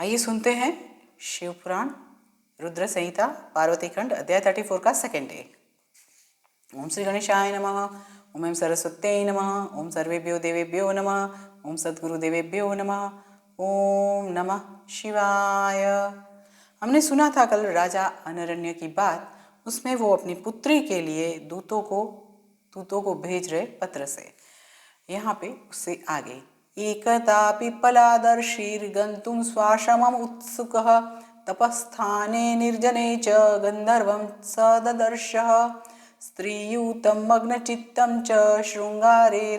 आइए सुनते हैं शिव पुराण रुद्र संहिता पार्वती खंड अध्याय 34 का सेकेंड डे। ओम श्री गणेशाय नमः। ओम ऐं सरस्वत्यै नमः। ओम सर्वेभ्यो देवेभ्यो नमः। ओम सद्गुरुदेवेभ्यो नमः। ओम नमः शिवाय। हमने सुना था कल राजा अनरण्य की बात। उसमें वो अपनी पुत्री के लिए दूतों को भेज रहे पत्र से। यहाँ पे उससे आगे एकदा पिप्पलादर्शिर्गन्तुं स्वाश्रमम् उत्सुकः तपस्थाने निर्जने च गन्धर्वं स ददर्शः स्त्रीयूतं मग्नचित्तं च शृङ्गारे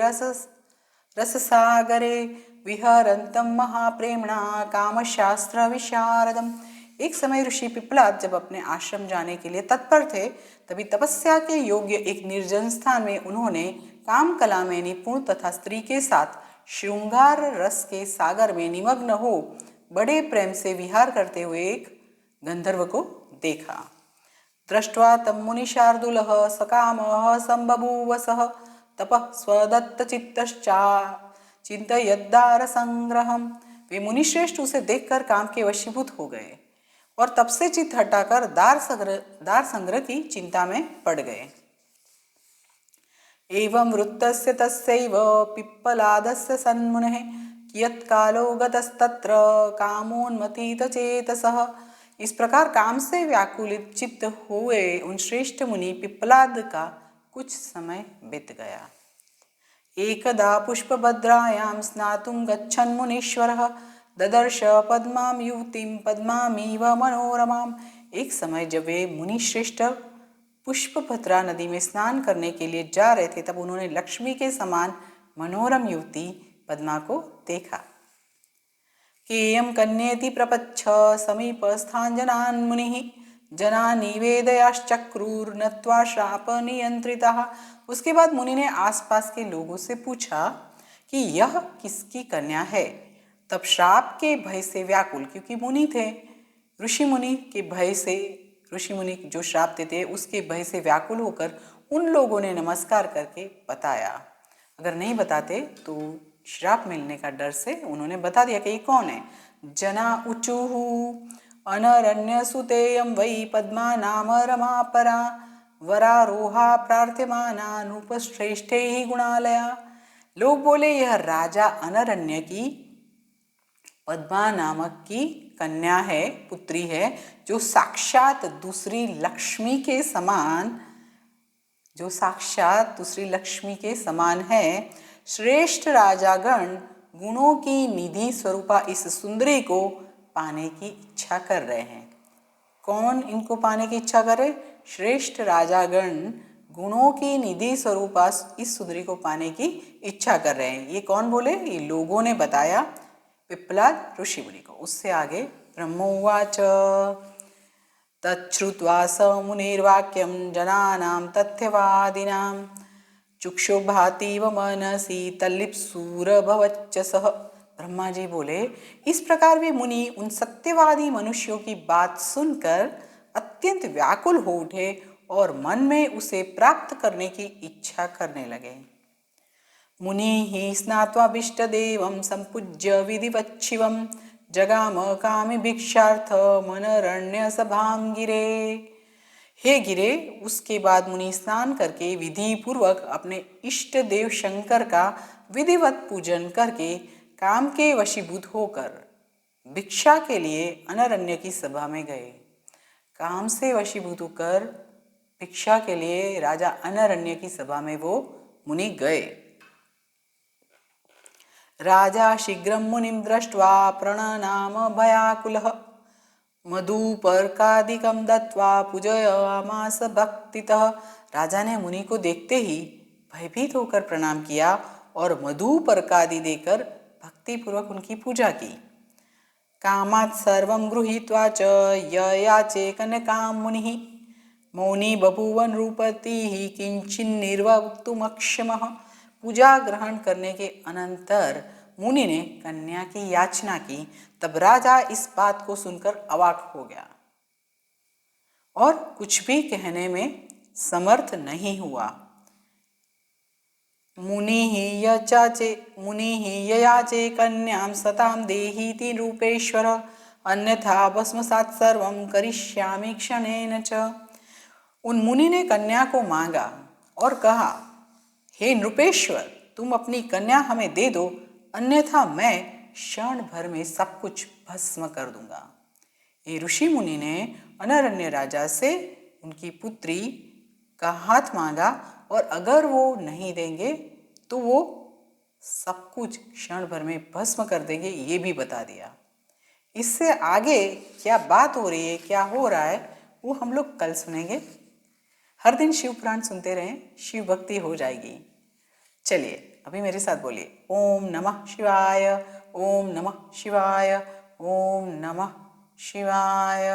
रससागरे विहरन्तं महाप्रेम्णा कामशास्त्र विशारदम्। एक समय ऋषि पिप्पलाद जब अपने आश्रम जाने के लिए तत्पर थे, तभी तपस्या के योग्य एक निर्जन स्थान में उन्होंने काम कला में निपुण तथा स्त्री के साथ श्रृंगार रस के सागर में निमग्न हो बड़े प्रेम से विहार करते हुए एक गंधर्व को देखा। दृष्ट्वा तम मुनिशार्दूलः सकामः संबभूव सः तपः स्वदत्तचित्तश्चा चिन्तयद्दार संग्रहम्। वे मुनिश्रेष्ठ उसे देखकर काम के वशीभूत हो गए और तब से चित्त हटाकर दार संग्रह की चिंता में पड़ गए। एवं वृत्तस्य तस्यैव पिप्पलादस्य सन्मुनेः कियत्कालो गतस्तत्र कामोन्मत्तिचेतसः। इस प्रकार काम से व्याकुलित चित्त हुए उन श्रेष्ठ मुनि पिप्पलाद का कुछ समय बीत गया। एकदा पुष्पभद्रायां स्नातुं गच्छन् मुनीश्वरः ददर्श पद्मां युवतीं पद्मामिव मनोरमाम्। एक समय जब वे मुनि श्रेष्ठ पुष्पभद्रा नदी में स्नान करने के लिए जा रहे थे, तब उन्होंने लक्ष्मी के समान मनोरम युवती पद्मा को देखा। केयं कन्येति प्रपच्छ समीपस्थान् जनान् मुनिः जना निवेदयाश्चक्रुर् नत्वा श्राप नियंत्रितः। उसके बाद मुनि ने आसपास के लोगों से पूछा कि यह किसकी कन्या है। तब श्राप के भय से व्याकुल, क्योंकि मुनि थे, ऋषि मुनि जो श्राप देते उसके भय से व्याकुल होकर उन लोगों ने नमस्कार करके बताया। अगर नहीं बताते तो श्राप मिलने का डर से उन्होंने बता दिया कि ये कौन है। जना उचुहु अनरण्य सुतेयं वै पद्मा नाम रमापरा वरारोहा प्रार्थ्यमानानुपश्रेष्ठैः गुणालया। लोग बोले यह राजा अनरण्य की पद्मा नामक की कन्या है, पुत्री है, जो साक्षात दूसरी लक्ष्मी के समान है। श्रेष्ठ राजागण गुणों की निधि स्वरूपा इस सुंदरी को पाने की इच्छा कर रहे हैं। कौन इनको पाने की इच्छा करे? श्रेष्ठ राजागण गुणों की निधि स्वरूपा इस सुंदरी को पाने की इच्छा कर रहे हैं। ये कौन बोले? ये लोगों ने बताया पिप्पलाद ऋषि मुनि को। उससे आगे ब्रह्मोवाच तच्छ्रुत्वा स मुनिर्वाक्यं जनानां तथ्यवादिनां चुक्षुभातीव मनसि तल्लिप्सुरभवच्चसः। ब्रह्मा जी बोले, इस प्रकार वे मुनि उन सत्यवादी मनुष्यों की बात सुनकर अत्यंत व्याकुल हो उठे और मन में उसे प्राप्त करने की इच्छा करने लगे। मुनिः स्नात्वाभीष्टदेवं सम्पूज्य विधिवच्छिवं जगाम कामि भिक्षार्थमनरण्य सभां गिरे। हे गिरे, उसके बाद मुनि स्नान करके विधि पूर्वक अपने इष्ट देव शंकर का विधिवत पूजन करके काम के वशीभूत होकर भिक्षा के लिए अनरण्य की सभा में गए। काम से वशीभूत होकर भिक्षा के लिए राजा अनरण्य की सभा में वो मुनि गए। राजा शीघ्रं मुनिं दृष्ट्वा प्रणनाम भयाकुलः मधुपर्कादिकं दत्वा पूजयामास भक्तितः। राजा ने मुनि को देखते ही भयभीत होकर प्रणाम किया और मधुपर्कादि देकर भक्तिपूर्वक उनकी पूजा की। कामात् सर्वं गृहीत्वा च ययाचे कन्यकां मुनिः मौनी बभूव नृपतिः किंचिन्निर्वक्तुमक्षमः। पूजा ग्रहण करने के अनंतर मुनि ने कन्या की याचना की। तब राजा इस बात को सुनकर अवाक हो गया और कुछ भी कहने में समर्थ नहीं हुआ। मुनिः ययाचे कन्यां सतां देहीति रूपेश्वर अन्यथा भस्मसात् सर्वं करिष्यामि क्षणेन च। उन मुनि ने कन्या को मांगा और कहा, हे नृपेश्वर, तुम अपनी कन्या हमें दे दो, अन्यथा मैं क्षण भर में सब कुछ भस्म कर दूंगा। ये ऋषि मुनि ने अनरण्य राजा से उनकी पुत्री का हाथ मांगा और अगर वो नहीं देंगे तो वो सब कुछ क्षण भर में भस्म कर देंगे, ये भी बता दिया। इससे आगे क्या बात हो रही है, क्या हो रहा है, वो हम लोग कल सुनेंगे। हर दिन शिव पुराण सुनते रहें, शिव भक्ति हो जाएगी। चलिए अभी मेरे साथ बोलिए, ओम नमः शिवाय, ओम नमः शिवाय, ओम नमः शिवाय।